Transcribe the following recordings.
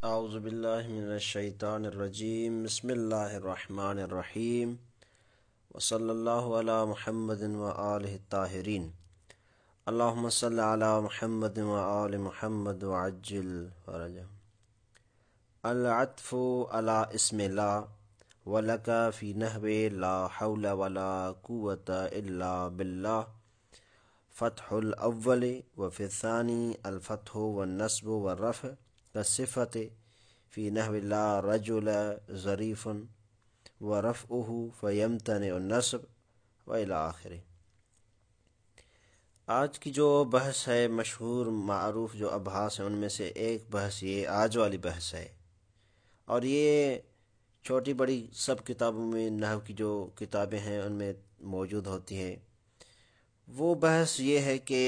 اعوذ باللہ من الشیطان الرجیم بسم اللہ الرحمن الرحیم وصلی اللہ علی محمد وآلہ الطاہرین اللہم صلی علی محمد وآل محمد وعجل فرجہم۔ العطف علی اسم لا ولک فی نحو لا حول ولا قوة الا باللہ فتح الاول وفی الثانی الفتح والنصب والرفع كالصفة في نحو لا رجل ظریف ورفعه فيمتنع النصب وإلى آخره۔ آج کی جو بحث ہے، مشہور معروف جو ابحاث ہیں ان میں سے ایک بحث یہ آج والی بحث ہے، اور یہ چھوٹی بڑی سب کتابوں میں نحو کی جو کتابیں ہیں ان میں موجود ہوتی ہے۔ وہ بحث یہ ہے کہ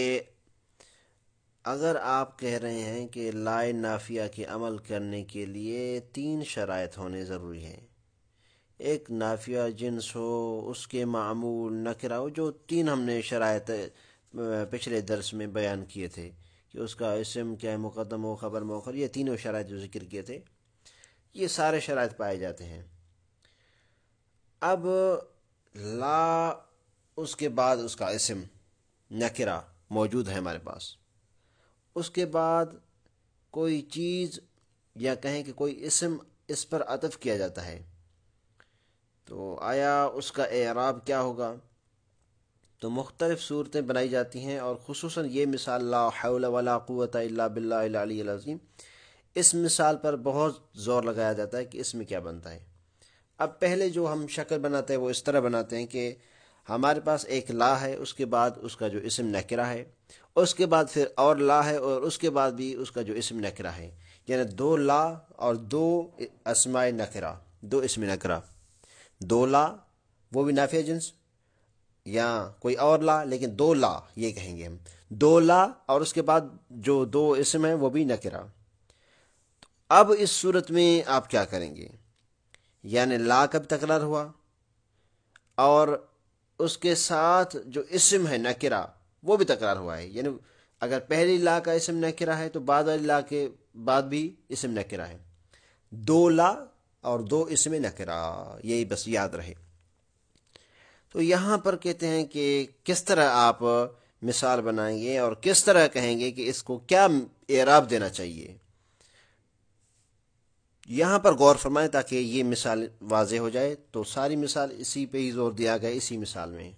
اگر آپ کہہ رہے ہیں کہ لائے نافیہ کے عمل کرنے کے لیے 3 شرائط ہونے ضروری ہیں، ایک نافیہ جنس ہو، اس کے معمول نکرہ ہو، جو 3 ہم نے شرائط پچھلے درس میں بیان کیے تھے کہ اس کا اسم کیا ہے، مقدم ہو، خبر مؤخر، یہ تینوں شرائط جو ذکر کیے تھے، یہ سارے شرائط پائے جاتے ہیں۔ اب لا اس کے بعد اس کا اسم نکرہ موجود ہے ہمارے پاس، اس کے بعد کوئی چیز یا کہیں کہ کوئی اسم اس پر عطف کیا جاتا ہے، تو آیا اس کا اعراب کیا ہوگا؟ تو مختلف صورتیں بنائی جاتی ہیں، اور خصوصاً یہ مثال لا حول ولا قوة الا باللہ العلی العظیم، اس مثال پر بہت زور لگایا جاتا ہے کہ اس میں کیا بنتا ہے۔ اب پہلے جو ہم شکل بناتے ہیں وہ اس طرح بناتے ہیں کہ ہمارے پاس ایک لا ہے، اس کے بعد اس کا جو اسم نکرہ ہے، اس کے بعد پھر اور لا ہے، اور اس کے بعد بھی اس کا جو اسم نکرہ ہے، یعنی 2 لا اور 2 اسماء نکرہ، 2 اسم نکرہ، 2 لا وہ بھی نافیہ جنس، یا کوئی اور لا لیکن 2 لا یہ کہیں گے ہم، 2 لا اور اس کے بعد جو 2 اسم ہیں وہ بھی نکرہ۔ اب اس صورت میں آپ کیا کریں گے؟ یعنی لا کا بھی تکرار ہوا، اور اس کے ساتھ جو اسم ہے نکرہ وہ بھی تکرار ہوا ہے، یعنی اگر پہلی لا کا اسم نکرہ ہے تو بعد والی لا کے بعد بھی اسم نکرہ ہے، 2 لا اور 2 اسم نکرہ، یہی بس یاد رہے۔ تو یہاں پر کہتے ہیں کہ کس طرح آپ مثال بنائیں گے اور کس طرح کہیں گے کہ اس کو کیا اعراب دینا چاہیے، یہاں پر غور فرمائیں تاکہ یہ مثال واضح ہو جائے۔ تو ساری مثال اسی پہ ہی زور دیا گیا، اسی مثال میں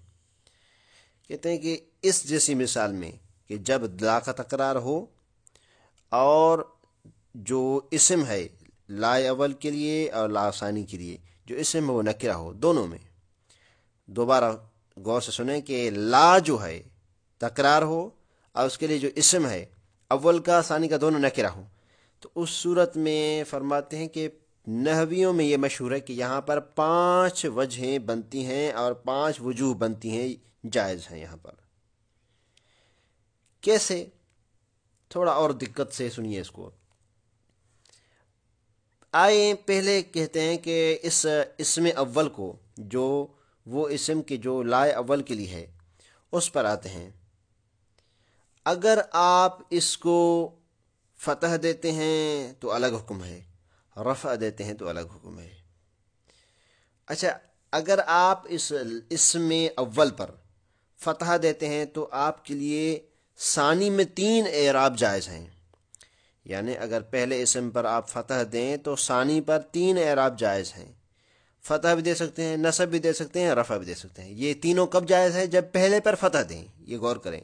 کہتے ہیں کہ اس جیسی مثال میں کہ جب لا کا تکرار ہو اور جو اسم ہے لا اول کے لیے اور لا ثانی کے لیے جو اسم ہے وہ نکرہ ہو، دونوں میں دوبارہ غور سے سنیں کہ لا جو ہے تکرار ہو اور اس کے لیے جو اسم ہے اول کا ثانی کا دونوں نکرہ ہو، تو اس صورت میں فرماتے ہیں کہ نحویوں میں یہ مشہور ہے کہ یہاں پر 5 وجہیں بنتی ہیں اور 5 وجوہ بنتی ہیں، جائز ہیں۔ یہاں پر کیسے؟ تھوڑا اور دقت سے سنیے اس کو۔ آئے پہلے کہتے ہیں کہ اس اسم اول کو، جو وہ اسم کے جو لائے اول کے لیے ہے، اس پر آتے ہیں۔ اگر آپ اس کو فتح دیتے ہیں تو الگ حکم ہے، رفع دیتے ہیں تو الگ حکم ہے۔ اچھا، اگر آپ اس اسم اول پر فتح دیتے ہیں تو آپ کے لیے ثانی میں 3 اعراب جائز ہیں، یعنی اگر پہلے اسم پر آپ فتح دیں تو ثانی پر 3 اعراب جائز ہیں، فتح بھی دے سکتے ہیں، نصب بھی دے سکتے ہیں، رفع بھی دے سکتے ہیں۔ یہ تینوں کب جائز ہے؟ جب پہلے پر فتح دیں۔ یہ غور کریں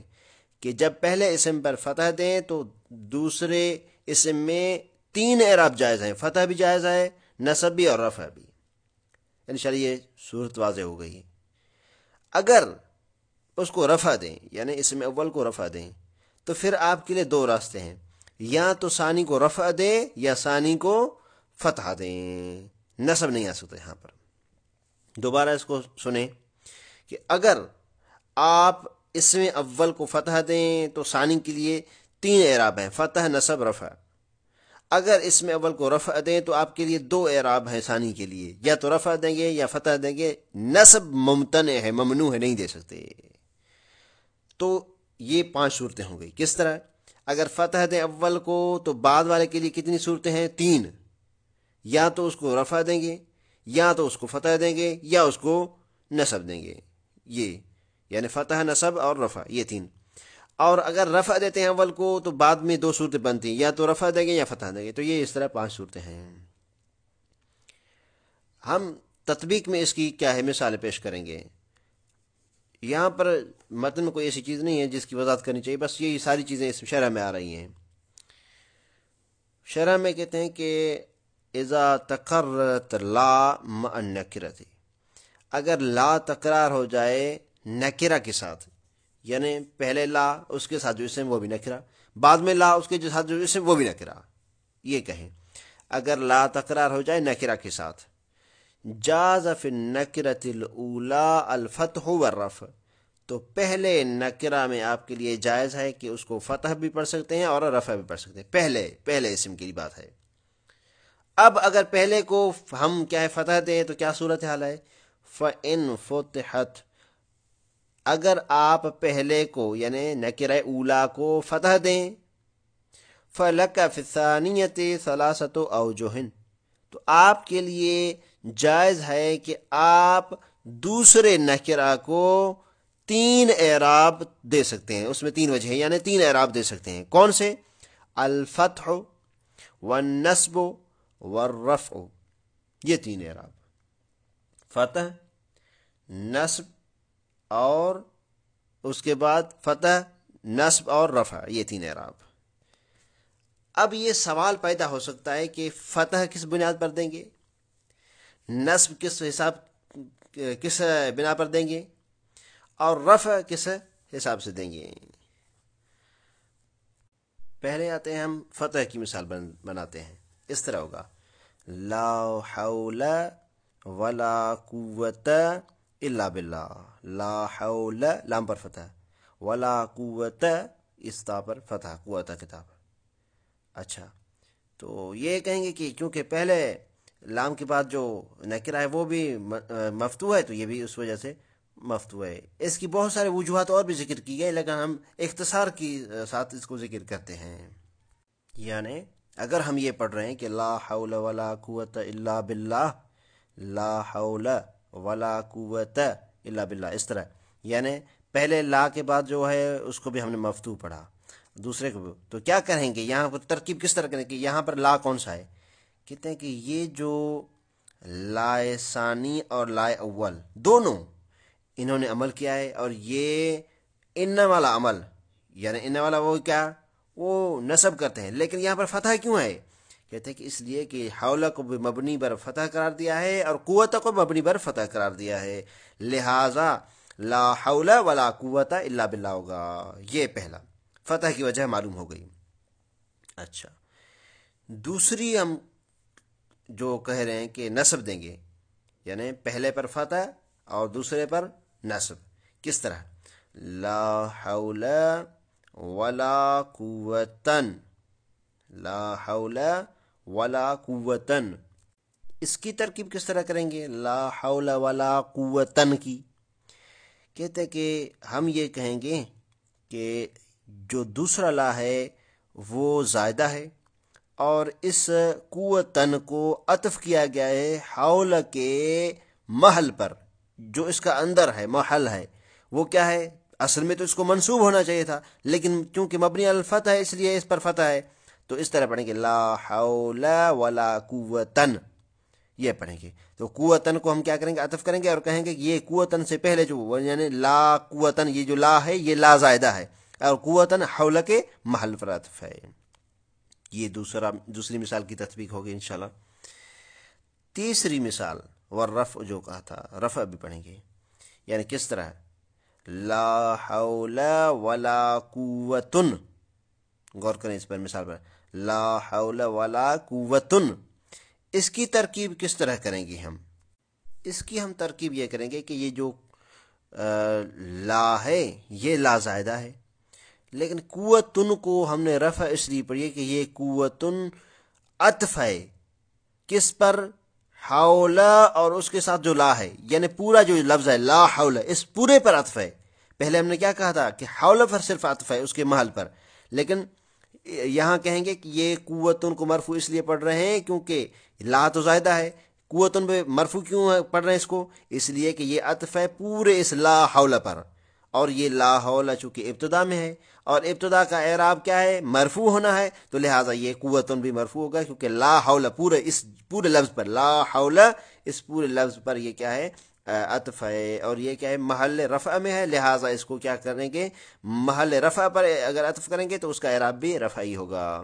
کہ جب پہلے اسم پر فتح دیں تو دوسرے اسم میں 3 اعراب جائز ہیں، فتح بھی جائز ہے، نصب بھی اور رفع بھی۔ انشاءاللہ یہ صورت واضح ہو گئی ہے۔ اگر اس کو رفع دیں، یعنی اسم اول کو رفع دیں، تو پھر آپ کے لیے 2 راستے ہیں، یا تو ثانی کو رفع دیں یا ثانی کو فتح دیں، نصب نہیں آ سکتا یہاں پر۔ دوبارہ اس کو سنیں کہ اگر آپ اسم اول کو فتح دیں تو ثانی کے لیے 3 اعراب ہیں، فتح، نصب، رفع۔ اگر اسم اول کو رفع دیں تو آپ کے لیے 2 اعراب ہیں ثانی کے لیے، یا تو رفع دیں گے یا فتح دیں گے، نصب ممتنع ہے، ممنوع ہے، نہیں دے سکتے۔ تو یہ 5 صورتیں ہوں گئی۔ کس طرح؟ اگر فتح دیں اول کو تو بعد والے کے لیے کتنی صورتیں ہیں؟ 3. یا تو اس کو رفع دیں گے، یا تو اس کو فتح دیں گے، یا اس کو نصب دیں گے. یہ یعنی فتح، نصب اور رفع، یہ 3. اور اگر رفع دیتے ہیں اول کو تو بعد میں 2 صورتیں بنتی ہیں، یا تو رفع دیں گے یا فتح دیں گے. تو یہ اس طرح 5 صورتیں ہیں. ہم تطبیق میں اس کی کیا ہے مثالیں پیش کریں گے. یہاں پر متن میں کوئی ایسی چیز نہیں ہے جس کی وضاحت کرنی چاہیے، بس یہی ساری چیزیں اس شرح میں آ رہی ہیں. شرح میں کہتے ہیں کہ اذا تقررت لا مع النکرۃ، اگر لا تقرار ہو جائے نکرہ کے ساتھ، یعنی پہلے لا اس کے ساتھ جو اسم وہ بھی نکرہ، بعد میں لا اس کے ساتھ جو اسم وہ بھی نکرہ. یہ کہیں اگر لا تقرار ہو جائے نکرہ کے ساتھ، جاز فی النکرۃ الاولی الفتح والرفع، تو پہلے نکرہ میں آپ کے لیے جائز ہے کہ اس کو فتح بھی پڑھ سکتے ہیں اور رفع بھی پڑھ سکتے ہیں. پہلے اسم کی بات ہے. اب اگر پہلے کو ہم کیا ہے فتح دیں تو کیا صورت حال ہے؟ فَإِن فُتِحَتْ، اگر آپ پہلے کو یعنی نکرہ اولا کو فتح دیں، فَلَكَ فِي الثَّانِيَةِ ثَلَاثَةُ أَوْجُهٍ، تو آپ کے لیے جائز ہے کہ آپ دوسرے نکرہ کو 3 اعراب دے سکتے ہیں. اس میں 3 وجہ ہیں، یعنی 3 اعراب دے سکتے ہیں. کون سے؟ الفتح والنصب والرفع، یہ 3 اعراب، فتح، نصب اور اس کے بعد فتح، نصب اور رفع، یہ 3 اعراب. اب یہ سوال پیدا ہو سکتا ہے کہ فتح کس بنیاد پر دیں گے، نصب کس بنا پر دیں گے، اور رفع کس حساب سے دیں گے. پہلے آتے ہیں ہم فتح کی مثال بناتے ہیں. اس طرح ہوگا لا حول ولا قوت الا باللہ. لا حول لام پر فتح، ولا قوت استا پر فتح، قوت کتاب. اچھا، تو یہ کہیں گے کہ کیونکہ پہلے لام کے بعد جو نکرہ ہے وہ بھی مفتوح ہے، تو یہ بھی اس وجہ سے مفتوح ہے. اس کی بہت سارے وجوہات اور بھی ذکر کی گئے، لیکن ہم اختصار کی ساتھ اس کو ذکر کرتے ہیں. یعنی اگر ہم یہ پڑھ رہے ہیں کہ لا حول ولا قوت الا باللہ، لا حول ولا قوت الا باللہ، اس طرح، یعنی پہلے لا کے بعد جو ہے اس کو بھی ہم نے مفتوح پڑھا، دوسرے کو بھی. تو کیا کریں گے یہاں پر ترکیب کس طرح کریں گے؟ یہاں پر لا کون سا ہے؟ کہتے ہیں کہ یہ جو لا ثانی اور لا اول دونوں انہوں نے عمل کیا ہے، اور یہ ان والا عمل، یعنی ان والا وہ کیا، وہ نصب کرتے ہیں، لیکن یہاں پر فتح کیوں ہے؟ کہتے ہیں کہ اس لیے کہ حولہ کو بھی مبنی پر فتح قرار دیا ہے اور قوت کو مبنی پر فتح قرار دیا ہے، لہذا لا حول ولا قوت الا باللہ ہوگا. یہ پہلا فتح کی وجہ معلوم ہو گئی. اچھا، دوسری ہم جو کہہ رہے ہیں کہ نصب دیں گے، یعنی پہلے پر فتح اور دوسرے پر نصب. کس طرح؟ لا حول ولا قوتن، لا حول ولا قوتن. اس کی ترکیب کس طرح کریں گے لا حول ولا قوتن کی؟ کہتے کہ ہم یہ کہیں گے کہ جو دوسرا لا ہے وہ زائدہ ہے، اور اس قوتن کو عطف کیا گیا ہے حول کے محل پر، جو اس کا اندر ہے، محل ہے، وہ کیا ہے؟ اصل میں تو اس کو منصوب ہونا چاہیے تھا، لیکن چونکہ مبنی الفتح ہے اس لیے اس پر فتح ہے. تو اس طرح پڑھیں گے لا حول ولا قوتن، یہ پڑھیں گے. تو قوتن کو ہم کیا کریں گے؟ عطف کریں گے اور کہیں گے کہ یہ قوتن سے پہلے جو یعنی لا قوتن، یہ جو لا ہے یہ لا زائدہ ہے، اور قوتن حول کے محل پر عطف ہے. یہ دوسری مثال کی تطبیق ہوگی انشاءاللہ. تیسری مثال والرفع جو کہا تھا، رفع بھی پڑھیں گے. یعنی کس طرح؟ لا حول ولا قوتن، غور کریں اس پر مثال پر، لا حول ولا قوتن. اس کی ترکیب کس طرح کریں گے ہم؟ اس کی ہم ترکیب یہ کریں گے کہ یہ جو لا ہے یہ لا زائدہ ہے، لیکن قوتن کو ہم نے رفع اس لیے پڑھی کہ یہ قوتن عطف ہے کس پر؟ حولا اور اس کے ساتھ جو لا ہے، یعنی پورا جو لفظ ہے لا حول اس پورے پر عطف ہے. پہلے ہم نے کیا کہا تھا کہ حول پر صرف عطف ہے اس کے محل پر، لیکن یہاں کہیں گے کہ یہ قوتن کو مرفوع اس لیے پڑھ رہے ہیں کیونکہ لا تو زائدہ ہے، قوتن پہ مرفوع کیوں پڑھ رہے ہیں اس کو؟ اس لیے کہ یہ عطف ہے پورے اس لا حول پر، اور یہ لا حول چونکہ ابتدا میں ہے اور ابتدا کا اعراب کیا ہے؟ مرفوع ہونا ہے، تو لہٰذا یہ قوتن بھی مرفوع ہوگا کیونکہ لا حول اس پورے لفظ پر، لا حول اس پورے لفظ پر یہ کیا ہے؟ عطف ہے، اور یہ کیا ہے؟ محل رفع میں ہے، لہٰذا اس کو کیا کریں گے؟ محل رفع پر اگر عطف کریں گے تو اس کا اعراب بھی رفعی ہوگا۔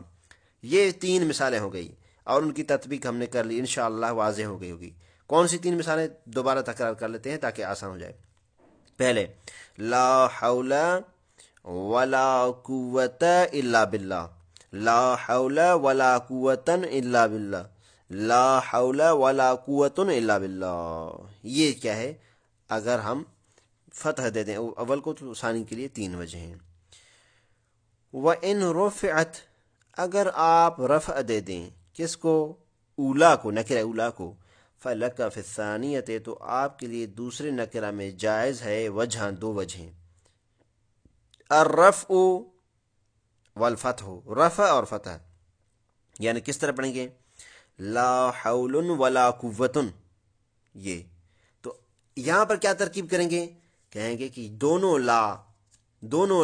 یہ 3 مثالیں ہو گئی اور ان کی تطبیق ہم نے کر لی، انشاءاللہ واضح ہو گئی ہوگی۔ کون سی 3 مثالیں دوبارہ تکرار کر لیتے ہیں تاکہ آسان ہو جائے۔ پہلے لا حول ولا قوت الا باللہ، لا حول ولا قوت الا باللہ، لا حول ولا قوت الا باللہ۔ یہ کیا ہے؟ اگر ہم فتح دے دیں اول کو تو ثانی کے لیے 3 وجہ ہیں۔ وَإِن رُفِعَتْ، اگر آپ رفع دے دیں کس کو؟ اولا کو، نکرہ اولا کو، فَلَكَ فِي الثَّانِيَةِ، تو آپ کے لیے دوسرے نکرہ میں جائز ہے وجہاں 2 وجہیں، الرفع والفتح، رفع اور فتح۔ یعنی کس طرح پڑھیں گے؟ لا حول ولا قوت، یہ تو یہاں پر کیا ترکیب کریں گے؟ کہیں گے کہ دونوں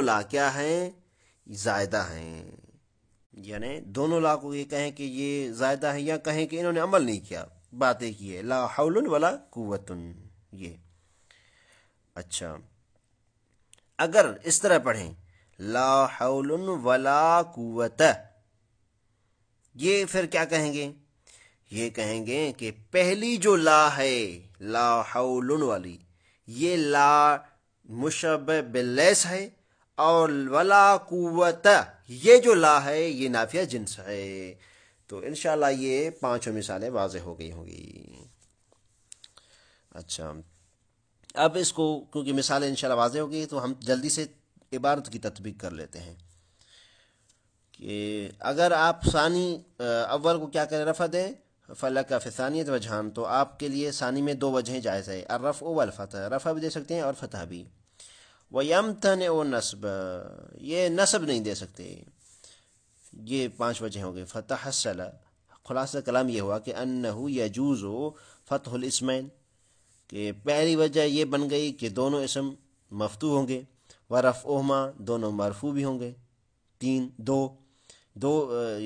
لا کیا ہیں؟ زائدہ ہیں، یعنی دونوں لا کو یہ کہیں کہ یہ زائدہ ہے، یا کہیں کہ انہوں نے عمل نہیں کیا، باتیں کی ہے، لا حول ولا قوت یہ۔ اچھا، اگر اس طرح پڑھیں لا حول ولا قوت، یہ پھر کیا کہیں گے؟ یہ کہیں گے کہ پہلی جو لا ہے لا حول والی، یہ لا مشبہ باللیس ہے، اور ولا قوت یہ جو لا ہے یہ نافیہ جنس ہے۔ تو انشاءاللہ یہ 5 مثالیں واضح ہو گئی ہوں گی۔ اچھا، اب اس کو کیونکہ مثالیں انشاءاللہ واضح ہو گئی تو ہم جلدی سے عبارت کی تطبیق کر لیتے ہیں کہ اگر آپ ثانی اول کو کیا کریں؟ رفع دیں، فَلَكَ فِي الثَّانِيَةِ وجہان، تو آپ کے لیے ثانی میں 2 وجہیں جائز ہے، الرفع والفتح، رفع بھی دے سکتے ہیں اور فتح بھی۔ وَيَمْتَنِعُ نَصْبَ، یہ نصب نہیں دے سکتے، یہ 5 وجہیں ہو گئی۔ فَتَحَصَّلَ، خلاصہ کلام یہ ہوا کہ أَنَّهُ يَجُوزُ فَتْحُ الْإِسْمَيْنِ، کہ پہلی وجہ یہ بن گئی کہ دونوں اسم مفتوح ہوں گے، وَرَفْعُهُمَا، دونوں مرفوع بھی ہوں گے۔ 2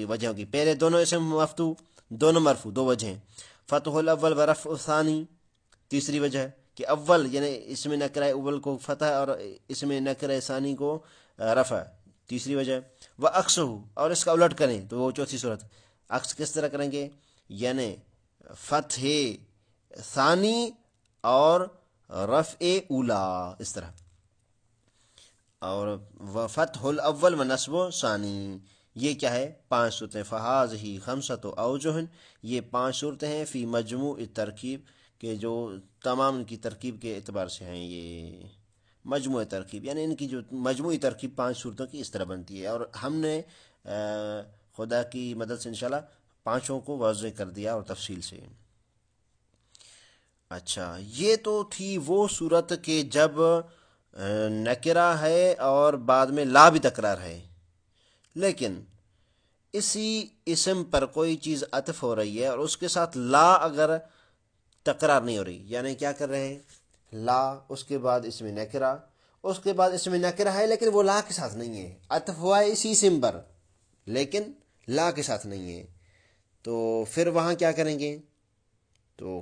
وجہ ہوگی، پہلے دونوں اسم مفتوح، دونوں مرفوع، 2 وجہیں۔ فتح الاول ورفع الثانی، تیسری وجہ ہے کہ اول یعنی اسم نکرہ اول کو فتح اور اسم نکرہ ثانی کو رفع، تیسری وجہ ہے۔ وَأَقْصُهُ، اور اس کا الٹ کریں تو وہ 4تھی صورت۔ عکس کس طرح کریں گے؟ یعنی فتح ثانی اور رفع اولا، اس طرح، اور وفتح الاول و نصب ثانی، یہ کیا ہے؟ 5 صورتیں۔ فَهَٰذِهِ خَمْسَةُ أَوْجُهٍ، یہ 5 صورتیں ہیں، فی مجموع ترکیب، کہ جو تمام ان کی ترکیب کے اعتبار سے ہیں، یہ مجموع ترکیب، یعنی ان کی جو مجموعی ترکیب 5 صورتوں کی اس طرح بنتی ہے، اور ہم نے خدا کی مدد سے انشاءاللہ 5 کو واضح کر دیا اور تفصیل سے۔ اچھا، یہ تو تھی وہ صورت کہ جب نکرہ ہے اور بعد میں لا بھی تکرار ہے، لیکن اسی اسم پر کوئی چیز عطف ہو رہی ہے اور اس کے ساتھ لا اگر تکرار نہیں ہو رہی، یعنی کیا کر رہے ہیں؟ لا، اس کے بعد اسم نکرہ، اس کے بعد اسم نکرہ ہے لیکن وہ لا کے ساتھ نہیں ہے، عطف ہوا ہے اسی اسم پر لیکن لا کے ساتھ نہیں ہے، تو پھر وہاں کیا کریں گے؟ تو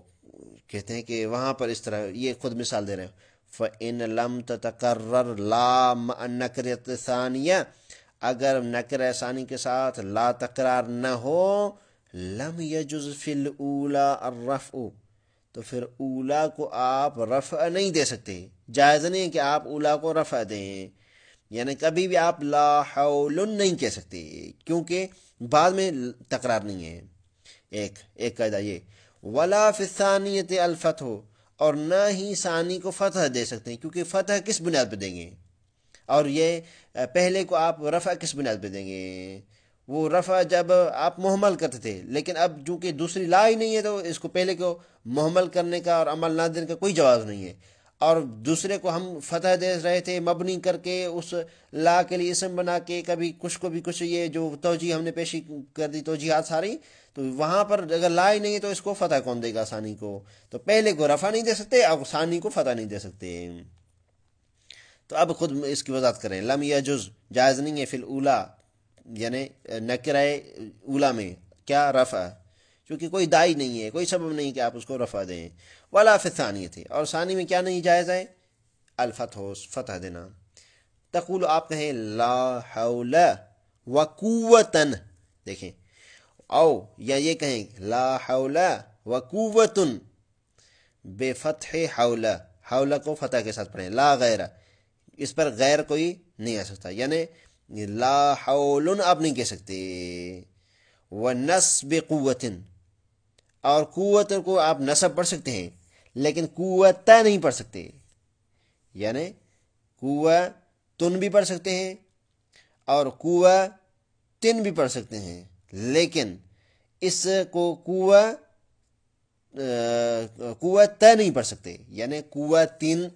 کہتے ہیں کہ وہاں پر اس طرح، یہ خود مثال دے رہے ہیں، فَإِن لَمْ تَتَكَرَّرْ لَا مَعَ النَّكْرَةِ الثَّانِيَةِ، اگر نکرہ ثانی کے ساتھ لا تکرار نہ ہو، لَمْ يَجُزْ فِي الْأُولَى الرَّفْعُ، تو پھر اولا کو آپ رفع نہیں دے سکتے، جائز نہیں کہ آپ اولا کو رفع دیں، یعنی کبھی بھی آپ لا حول نہیں کہہ سکتے کیونکہ بعد میں تکرار نہیں ہے۔ ایک قاعدہ یہ، ولا فی الثانیۃ الفتح، اور نہ ہی ثانی کو فتح دے سکتے ہیں، کیونکہ فتح کس بنیاد پہ دیں گے؟ اور یہ پہلے کو آپ رفع کس بنیاد پہ دیں گے؟ وہ رفع جب آپ محمل کرتے تھے، لیکن اب چونکہ دوسری لا ہی نہیں ہے تو اس کو پہلے کو محمل کرنے کا اور عمل نہ دینے کا کوئی جواز نہیں ہے۔ اور دوسرے کو ہم فتح دے رہے تھے مبنی کر کے اس لا کے لیے اسم بنا کے، کبھی کچھ کو بھی کچھ، یہ جو توجیہ ہم نے پیشی کر دی توجیہات ساری، تو وہاں پر اگر لا ہی نہیں ہے تو اس کو فتح کون دے گا؟ ثانی کو. تو پہلے کو رفع نہیں دے سکتے اور ثانی کو فتح نہیں دے سکتے. تو اب خود اس کی وضاحت کریں. لم یجز جائز نہیں ہے فی الاولا، یعنی نکرہ اولا میں کیا رفع، کیونکہ کوئی دائی نہیں ہے، کوئی سبب نہیں کہ آپ اس کو رفع دیں. ولا فی الثانیہ، اور ثانی میں کیا نہیں جائز ہے؟ الفتح، فتح دینا. تقول آپ کہیں لا حول وقوتن، دیکھیں، او یا یہ کہیں لا حول وقوتن بے فتح حول، حول کو فتح کے ساتھ پڑھیں. لا غیر، اس پر غیر کوئی نہیں آ سکتا، یعنی لا حول آپ نہیں کہہ سکتے. ونصب قوتن، اور قوت کو آپ نصب پڑھ سکتے ہیں لیکن قوتا نہیں پڑھ سکتے، یعنی قوتن بھی پڑھ سکتے ہیں اور قوتن بھی پڑھ سکتے ہیں، لیکن اس کو قوت نہیں پڑھ سکتے، یعنی قوتن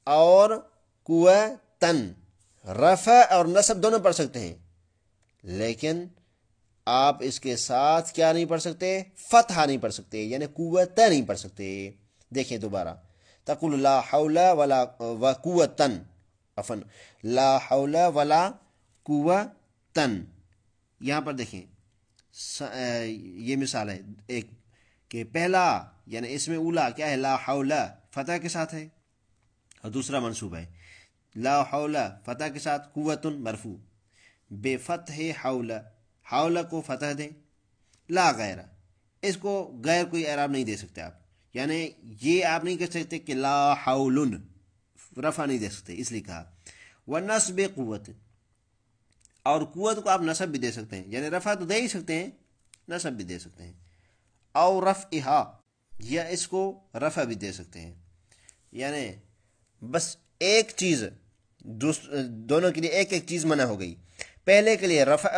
اور قوتن رفع اور نصب دونوں پڑھ سکتے ہیں، لیکن آپ اس کے ساتھ کیا نہیں پڑھ سکتے؟ فتح نہیں پڑھ سکتے، یعنی قوت نہیں پڑھ سکتے. دیکھیں دوبارہ، تقول لا حول ولا وقوتن، عفوا لا حول ولا قوتن. یہاں پر دیکھیں یہ مثال ہے ایک کہ پہلا یعنی اس میں اولا کیا ہے؟ لا حول فتح کے ساتھ ہے، اور دوسرا منصوب ہے. لا حول فتح کے ساتھ، قوتن مرفوع، بے فتح حول، حول کو فتح دیں. لا غیر، اس کو غیر کوئی اعراب نہیں دے سکتے آپ، یعنی یہ آپ نہیں کہہ سکتے کہ لا حول، رفع نہیں دے سکتے، اس لیے کہا. ونصب قوت، اور قوت کو آپ نصب بھی دے سکتے ہیں، یعنی رفع تو دے ہی سکتے ہیں، نصب بھی دے سکتے ہیں. او رفعہا، یا اس کو رفع بھی دے سکتے ہیں، یعنی بس ایک چیز، دونوں کے لیے ایک ایک چیز منع ہو گئی. پہلے کے لیے رفع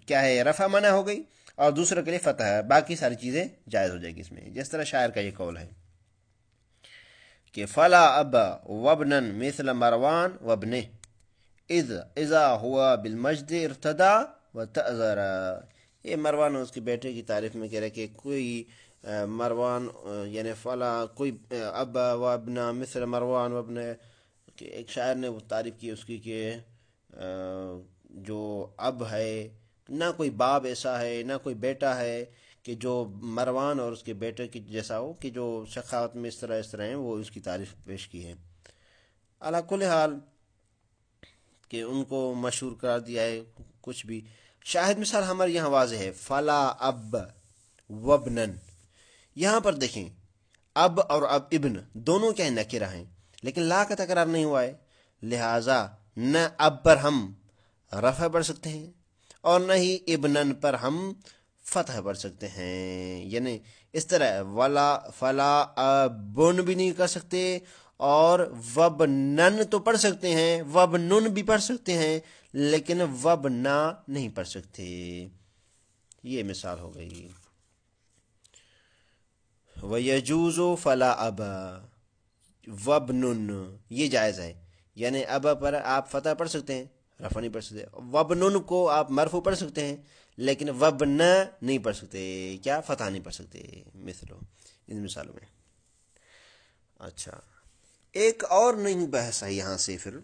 کیا ہے؟ رفع منع ہو گئی، اور دوسرے کے لیے فتح ہے، باقی ساری چیزیں جائز ہو جائے گی اس میں. جس طرح شاعر کا یہ قول ہے کہ فلا اب وابنن مثل مروان وابنہ اذا ہوا بالمجد ارتدا وتأذر. یہ مروان اس کے بیٹے کی تعریف میں کہہ رہے کہ کوئی مروان یعنی فلا کوئی اب وابنا مثل مروان وابنہ، کہ ایک شاعر نے وہ تعریف کی اس کی کہ جو اب ہے، نہ کوئی باپ ایسا ہے نہ کوئی بیٹا ہے کہ جو مروان اور اس کے بیٹے کی جیسا ہو، کہ جو سخاوت میں اس طرح ہیں، وہ اس کی تعریف پیش کی ہے. علی کل حال کہ ان کو مشہور قرار دیا ہے کچھ بھی. شاہد مثال ہمارے یہاں واضح ہے، فلا اب وابنن. یہاں پر دیکھیں اب اور اب ابن دونوں کیا نکرہ ہیں، لیکن لا کا تکرار نہیں ہوا ہے، لہٰذا نہ اب پر ہم رفع پڑھ سکتے ہیں اور نہ ہی ابنن پر ہم فتح پڑھ سکتے ہیں. یعنی اس طرح ولا فلا ابن بھی نہیں کر سکتے، اور وبنن تو پڑھ سکتے ہیں، وبنن بھی پڑھ سکتے ہیں، لیکن وبنا نہیں پڑھ سکتے. یہ مثال ہو گئی. وَيَجُوزُ فَلَا أَبَا وَابْنٌ، یہ جائز ہے، یعنی ابا پر آپ فتح پڑھ سکتے ہیں، رفع نہیں پڑھ سکتے. وابنن کو آپ مرفوع پڑھ سکتے ہیں، لیکن وابنا نہیں پڑھ سکتے، کیا؟ فتح نہیں پڑھ سکتے. مثلو ان مثالوں میں. اچھا، ایک اور نئی بحث ہے یہاں سے. پھر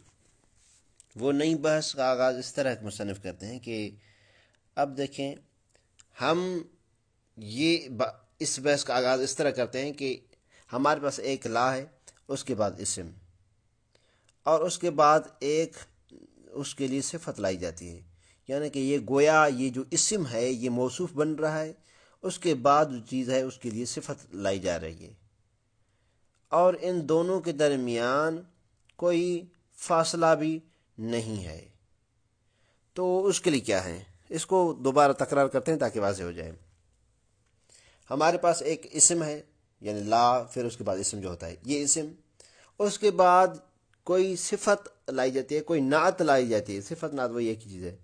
وہ نئی بحث کا آغاز اس طرح مصنف کرتے ہیں کہ اب دیکھیں ہم یہ اس بحث کا آغاز اس طرح کرتے ہیں کہ ہمارے پاس ایک لا ہے، اس کے بعد اسم، اور اس کے بعد ایک اس کے لیے صفت لائی جاتی ہے، یعنی کہ یہ گویا یہ جو اسم ہے یہ موصوف بن رہا ہے، اس کے بعد جو چیز ہے اس کے لیے صفت لائی جا رہی ہے، اور ان دونوں کے درمیان کوئی فاصلہ بھی نہیں ہے. تو اس کے لیے کیا ہے؟ اس کو دوبارہ تکرار کرتے ہیں تاکہ واضح ہو جائے. ہمارے پاس ایک اسم ہے، یعنی لا، پھر اس کے بعد اسم جو ہوتا ہے یہ اسم، اس کے بعد کوئی صفت لائی جاتی ہے، کوئی نعت لائی جاتی ہے. صفت نعت وہی ایک چیز ہے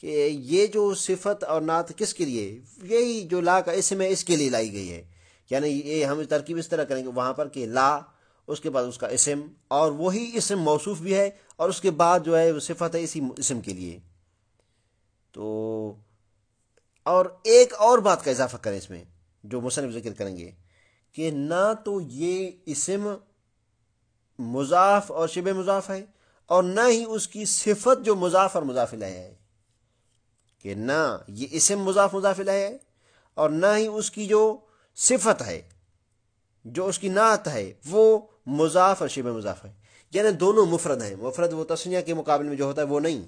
کہ یہ جو صفت اور نعت کس کے لیے؟ یہی جو لا کا اسم ہے اس کے لیے لائی گئی ہے، یعنی یہ ہم ترکیب اس طرح کریں گے وہاں پر کہ لا، اس کے بعد اس کا اسم، اور وہی اسم موصوف بھی ہے، اور اس کے بعد جو ہے وہ صفت ہے اسی اسم کے لیے. تو اور ایک اور بات کا اضافہ کریں اس میں جو مصنف ذکر کریں گے کہ نہ تو یہ اسم مضاف اور شبہ مضاف ہے، اور نہ ہی اس کی صفت جو مضاف اور مضاف الیہ ہے، کہ نہ یہ اسم مضاف مضاف الیہ ہے اور نہ ہی اس کی جو صفت ہے، جو اس کی نعت ہے، وہ مضاف اور شبہ مضاف ہے. یعنی دونوں مفرد ہیں. مفرد وہ تسنیہ کے مقابلے میں جو ہوتا ہے وہ نہیں،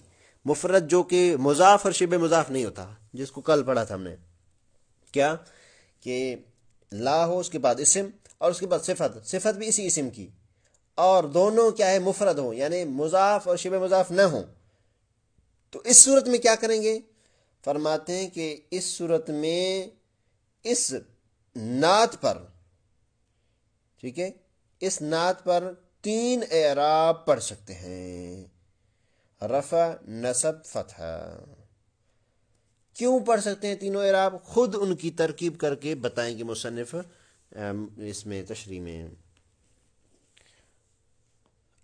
مفرد جو کہ مضاف اور شبہ مضاف نہیں ہوتا، جس کو کل پڑھا تھا ہم نے. کیا کہ لا ہو، اس کے بعد اسم، اور اس کے بعد صفت، صفت بھی اسی اسم کی، اور دونوں کیا ہے مفرد ہوں، یعنی مضاف اور شبہ مضاف نہ ہوں. تو اس صورت میں کیا کریں گے؟ فرماتے ہیں کہ اس صورت میں اس نعت پر، ٹھیک ہے، اس نعت پر 3 اعراب پڑھ سکتے ہیں: رفع، نصب، فتح. کیوں پڑھ سکتے ہیں تینوں اعراب؟ خود ان کی ترکیب کر کے بتائیں گے مصنف اس میں تشریح میں.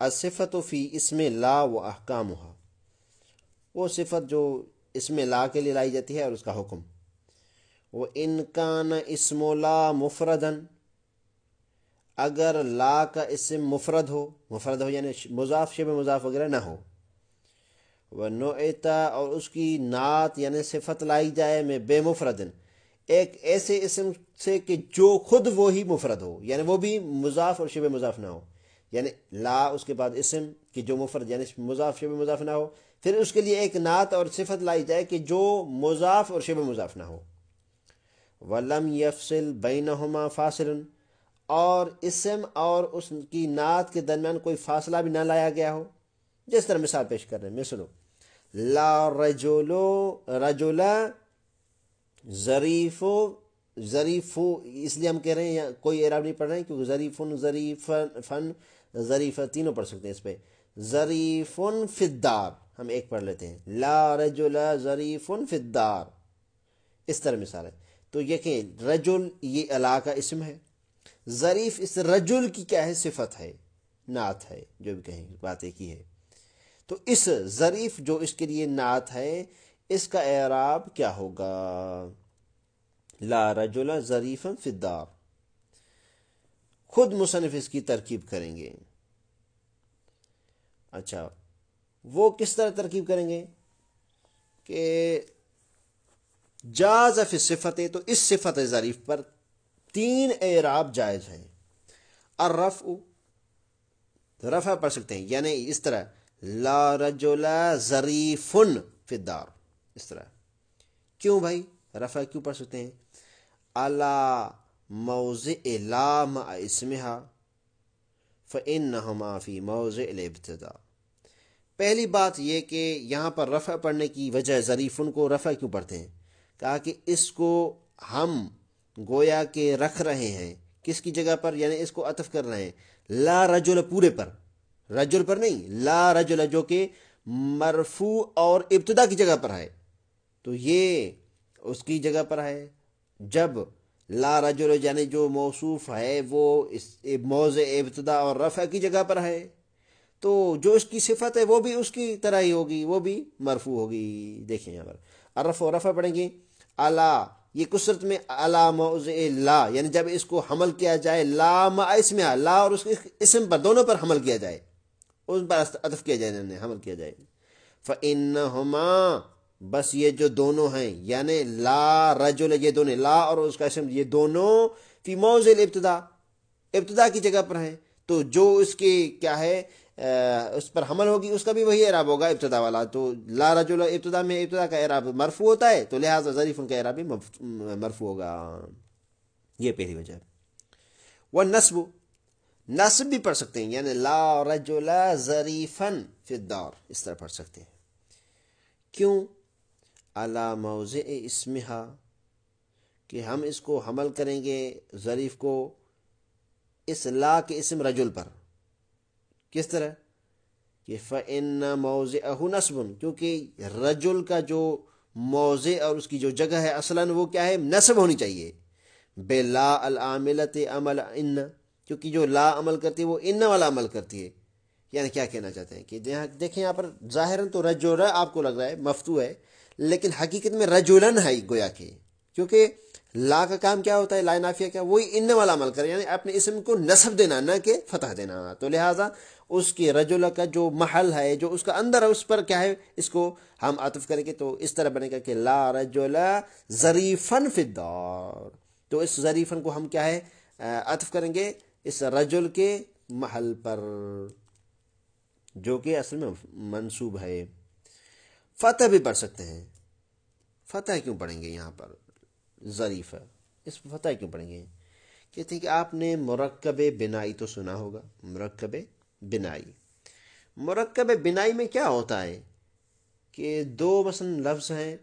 الصفت فی اسم لا و احکامها، وہ صفت جو اسم لا کے لیے لائی جاتی ہے اور اس کا حکم. وہ ان کان اسم لا مفردن، اگر لا کا اسم مفرد ہو یعنی مضاف شبہ مضاف وغیرہ نہ ہو. وہ نوعتا، اور اس کی نعت یعنی صفت لائی جائے میں بے مفردن، ایک ایسے اسم سے کہ جو خود وہی مفرد ہو، یعنی وہ بھی مضاف اور شبہ مضاف نہ ہو. یعنی لا اس کے بعد اسم کہ جو مفرد یعنی مضاف شبہ مضاف نہ ہو، پھر اس کے لیے ایک نعت اور صفت لائی جائے کہ جو مضاف اور شبہ مضاف نہ ہو. وَلَمْ يَفْصِلْ بَيْنَهُمَا فَاصِلٌ، اور اسم اور اس کی نعت کے درمیان کوئی فاصلہ بھی نہ لایا گیا ہو. جس طرح مثال پیش کر رہے ہیں، مثلو لا رجلا ظریف، اس لیے ہم کہہ رہے ہیں کوئی اعراب نہیں پڑھ رہے ہیں کیونکہ ظریفن، ظریفن، ظریف تینوں پڑھ سکتے ہیں. اس پہ ظریفن فی الدار ہم ایک پڑھ لیتے ہیں، لا رجل ظریفن فی الدار، اس طرح مثال ہے. تو یہ کہ رجل یہ الا کا اسم ہے، ظریف اس رجل کی کیا ہے؟ صفت ہے، نعت ہے، جو بھی کہیں بات ایک ہی ہے. تو اس ظریف جو اس کے لیے نعت ہے، اس کا اعراب کیا ہوگا؟ لا رجل ظریفا فی الدار. خود مصنف اس کی ترکیب کریں گے. اچھا، وہ کس طرح ترکیب کریں گے کہ جاز فی صفت، تو اس صفت ظریف پر 3 اعراب جائز ہیں. الرفع، رفع پڑھ سکتے ہیں، یعنی اس طرح لا رجل ظریف فی الدار، اس طرح. کیوں بھائی رفع کیوں پڑھ سکتے ہیں؟ علی موضع لا مع اسمها فإنهما فی موضع الابتداء. پہلی بات یہ کہ یہاں پر رفع پڑھنے کی وجہ ظریفن کو رفع کیوں پڑھتے ہیں؟ کہا کہ اس کو ہم گویا کہ رکھ رہے ہیں کس کی جگہ پر، یعنی اس کو عطف کر رہے ہیں لا رجل پورے پر، رجل پر نہیں، لا رجل جو کہ مرفوع اور ابتدا کی جگہ پر ہے، تو یہ اس کی جگہ پر ہے. جب لا رجل یعنی جو موصوف ہے وہ موضع ابتدا اور رفع کی جگہ پر ہے، تو جو اس کی صفت ہے وہ بھی اس کی طرح ہی ہوگی، وہ بھی مرفوع ہوگی. دیکھیں یہاں پر عرف و رفع پڑھیں گے. الا یہ کثرت میں الا موضع لا، یعنی جب اس کو حمل کیا جائے لا مع اسمها، لا اور اس کے اسم پر دونوں پر حمل کیا جائے، ان پر عطف کیا جائے، حمل کیا جائے. فإنہما، بس یہ جو دونوں ہیں یعنی لا رجل، یہ دونوں لا اور اس کا اسم یہ دونوں فی موضع الابتدا، ابتدا کی جگہ پر ہیں. تو جو اس کی کیا ہے اس پر حمل ہوگی اس کا بھی وہی اعراب ہوگا ابتدا والا. تو لا رجل ابتدا میں ابتدا کا اعراب مرفوع ہوتا ہے، تو لہٰذا ظریف ان کا اعراب بھی مرفوع ہوگا. یہ پہلی وجہ. والنصب، نصب بھی پڑھ سکتے ہیں، یعنی لا رجل ظریفن فی الدار، اس طرح پڑھ سکتے ہیں. کیوں؟ علی موضع اسمہا، کہ ہم اس کو حمل کریں گے ظریف کو اس لا کے اسم رجل پر. کس طرح؟ کہ فَإِنَّ مَوْضِعَهُ نَصْبٌ، کیونکہ رجل کا جو موضع اور اس کی جو جگہ ہے اصلاً وہ کیا ہے؟ نصب ہونی چاہیے. بے لا العاملت عمل ان، کیونکہ جو لا عمل کرتی ہے وہ ان والا عمل کرتی ہے. یعنی کیا کہنا چاہتے ہیں کہ دیکھیں یہاں پر ظاہراً تو رجل آپ کو لگ رہا ہے مفتو ہے، لیکن حقیقت میں رجولن ہے گویا کہ، کیونکہ لا کا کام کیا ہوتا ہے، لا نافیہ کیا، وہی ان والا عمل کرے، یعنی اپنے اسم کو نصب دینا نہ کہ فتح دینا. تو لہٰذا اس کی رجل کا جو محل ہے، جو اس کا اندر ہے، اس پر کیا ہے، اس کو ہم عطف کریں گے تو اس طرح بنے گا کہ لا رجل ظریفن فی الدار. تو اس ظریفن کو ہم کیا ہے عطف کریں گے اس رجل کے محل پر، جو کہ اصل میں منصوب ہے. فتح بھی پڑھ سکتے ہیں. فتح کیوں پڑھیں گے یہاں پر؟ ظریف ہے، اس پر فتح کیوں پڑھیں گے؟ کہتے ہیں کہ آپ نے مرکب بنائی تو سنا ہوگا. مرکب بنائی، مرکب بنائی میں کیا ہوتا ہے کہ دو مثلا لفظ ہیں،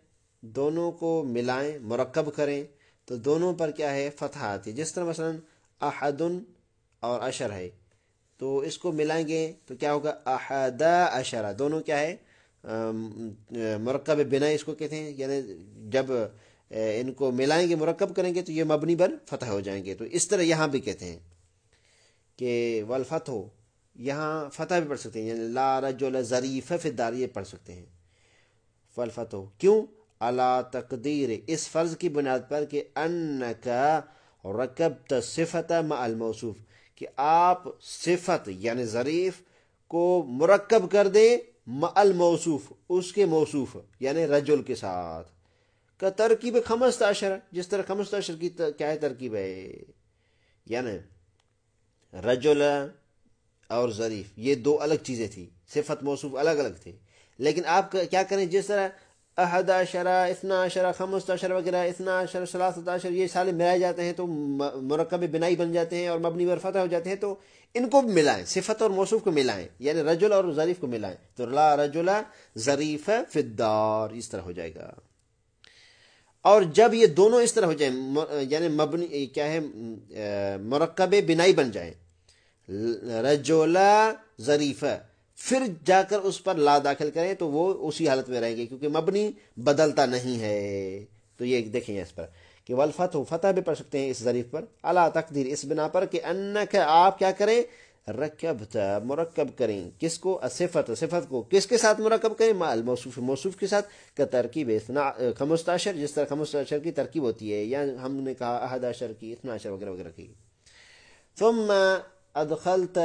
دونوں کو ملائیں، مرکب کریں تو دونوں پر کیا ہے، فتح آتی ہے. جس طرح مثلا احد اور عشر ہے، تو اس کو ملائیں گے تو کیا ہوگا، احد عشرہ. دونوں کیا ہے، مرکب بنائی اس کو کہتے ہیں. یعنی جب ان کو ملائیں گے، مرکب کریں گے تو یہ مبنی پر فتح ہو جائیں گے. تو اس طرح یہاں بھی کہتے ہیں کہ والفتح، یہاں فتح بھی پڑھ سکتے ہیں، یعنی لا رجل ظریف فی الدار یہ پڑھ سکتے ہیں والفتح. کیوں؟ علی تقدیر، اس فرض کی بنیاد پر کہ انکا رکبت صفت مع الموصوف، کہ آپ صفت یعنی ظریف کو مرکب کر دیں مع الموصوف، اس کے موصوف یعنی رجل کے ساتھ. کا ترکیب 15، جس طرح 15 کی کیا ہے ترکیب ہے، یعنی رجل اور ظریف یہ دو الگ چیزیں تھی، صفت موصوف الگ الگ تھے. لیکن آپ کیا کریں، جس طرح 11 12 15 وغیرہ 12 13 یہ سارے ملائے جاتے ہیں تو مرکب بنائی بن جاتے ہیں اور مبنی پر فتح ہو جاتے ہیں. تو ان کو ملائیں، صفت اور موصوف کو ملائیں، یعنی رجل اور ظریف کو ملائیں تو لا رجل ظریف فی الدار اس طرح ہو جائے گا. اور جب یہ دونوں اس طرح ہو جائیں، یعنی مبنی کیا ہے، مرکب بنائی بن جائیں، رجولا ظریفہ، پھر جا کر اس پر لا داخل کریں تو وہ اسی حالت میں رہیں گے، کیونکہ مبنی بدلتا نہیں ہے. تو یہ دیکھیں اس پر کہ والفتح، فتح بھی پڑھ سکتے ہیں اس ظریف پر، اعلیٰ تقدیر اس بنا پر کہ انک آپ کیا کریں، رکبت مرکب کریں، کس کو، صفت، صفت کو کس کے ساتھ مرکب کریں، مع الموصوف، موصوف کے ساتھ. کا ترکیب 15، جس طرح 15 کی ترکیب ہوتی ہے، یا ہم نے کہا 11 کی، 12 وغیرہ وغیرہ کی. ثم ادخلت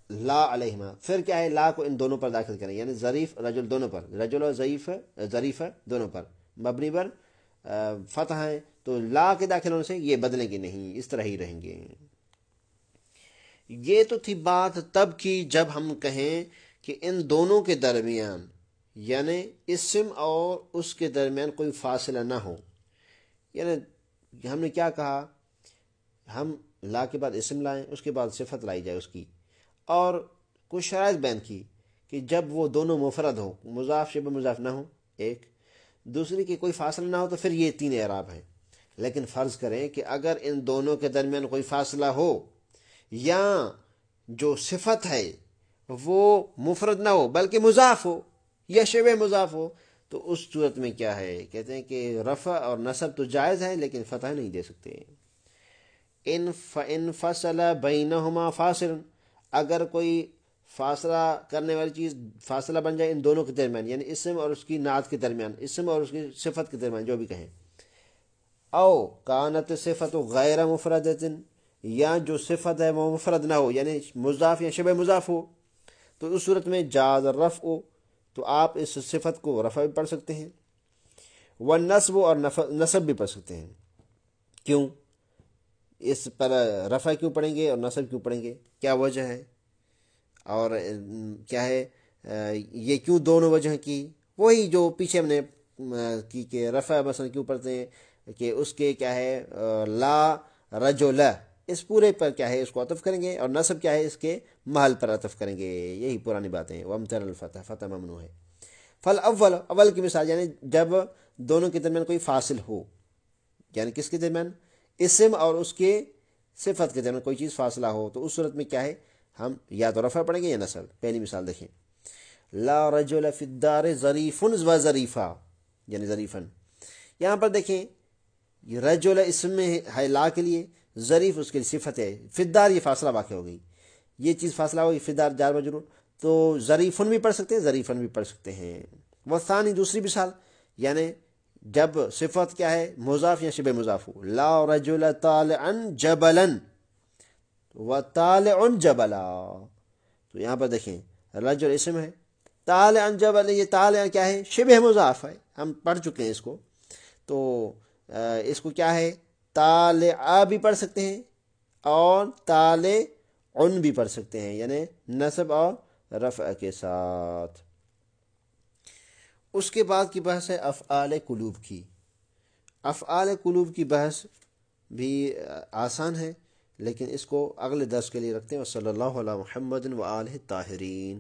لا علیہما، پھر کیا ہے، لا کو ان دونوں پر داخل کریں، یعنی ظریف رجل دونوں پر، رجل اور ظریف دونوں پر مبنی پر فتح ہے، تو لا کے داخل ہونے سے یہ بدلیں گے نہیں، اس طرح ہی رہیں گے. یہ تو تھی بات تب کی جب ہم کہیں کہ ان دونوں کے درمیان، یعنی اسم اور اس کے درمیان کوئی فاصلہ نہ ہو. یعنی ہم نے کیا کہا، ہم لا کے بعد اسم لائیں، اس کے بعد صفت لائی جائے اس کی، اور کچھ شرائط بیان کی کہ جب وہ دونوں مفرد ہوں، مضاف شبہ مضاف نہ ہو، ایک دوسری کی کوئی فاصلہ نہ ہو، تو پھر یہ 3 اعراب ہیں. لیکن فرض کریں کہ اگر ان دونوں کے درمیان کوئی فاصلہ ہو، یا جو صفت ہے وہ مفرد نہ ہو بلکہ مضاف ہو یا شبہ مضاف ہو، تو اس صورت میں کیا ہے، کہتے ہیں کہ رفع اور نصب تو جائز ہے لیکن فتح نہیں دے سکتے. ان فصل بینہما فاصل، اگر کوئی فاصلہ کرنے والی چیز فاصلہ بن جائے ان دونوں کے درمیان، یعنی اسم اور اس کی نعت کے درمیان، اسم اور اس کی صفت کے درمیان، جو بھی کہیں. او کانت صفت غیر مفردۃ، یا جو صفت ہے وہ مفرد نہ ہو، یعنی مضاف یا شبہ مضاف ہو، تو اس صورت میں جاز الرفع، تو آپ اس صفت کو رفع بھی پڑھ سکتے ہیں، والنصب اور نصب بھی پڑھ سکتے ہیں. کیوں اس پر رفع کیوں پڑھیں گے اور نصب کیوں پڑھیں گے، کیا وجہ ہے، اور کیا ہے یہ کیوں دونوں وجہ کی؟ وہی جو پیچھے ہم نے کی کہ رفع مثلا کیوں پڑھتے ہیں کہ اس کے کیا ہے لا رجل، اس پورے پر کیا ہے اس کو عطف کریں گے، اور نصب کیا ہے اس کے محل پر عطف کریں گے. یہی پرانی باتیں. وامتر الفتح، فتح ممنوع ہے. فل اول کی مثال، یعنی جب دونوں کے درمیان کوئی فاصل ہو، یعنی کس کے درمیان، اسم اور اس کے صفت کے درمیان کوئی چیز فاصلہ ہو، تو اس صورت میں کیا ہے، ہم یا تو رفع پڑھیں گے یا نصب. پہلی مثال دیکھیں، لا رجل فی الدار ظریف و ظریفہ، یعنی ظریفن. یہاں پر دیکھیں یہ رجل اسم میں ہے لا کے لیے، ظریف اس کے لیے صفت ہے، فدار یہ فاصلہ واقع ہو گئی، یہ چیز فاصلہ ہوگی، فدار جار مجرور، تو ظریفن بھی پڑھ سکتے ہیں، ظریفن بھی پڑھ سکتے ہیں۔ وہ ثانی دوسری مثال، یعنی جب صفت کیا ہے، مضاف یا شبہ مضاف ہو، لا رجل طالعا جبلا و طالع جبلا، تو یہاں پر دیکھیں رجل اسم ہے، طالعا جبل، یہ طالع کیا ہے، شبہ مضاف ہے، ہم پڑھ چکے ہیں اس کو، تو اس کو کیا ہے، طالع بھی پڑھ سکتے ہیں اور طالع بھی پڑھ سکتے ہیں، یعنی نصب اور رفع کے ساتھ۔ اس کے بعد کی بحث ہے افعال قلوب کی۔ افعال قلوب کی بحث بھی آسان ہے، لیکن اس کو اگلے درس کے لیے رکھتے ہیں۔ وصلی اللہ علی محمد و آلہ الطاہرین۔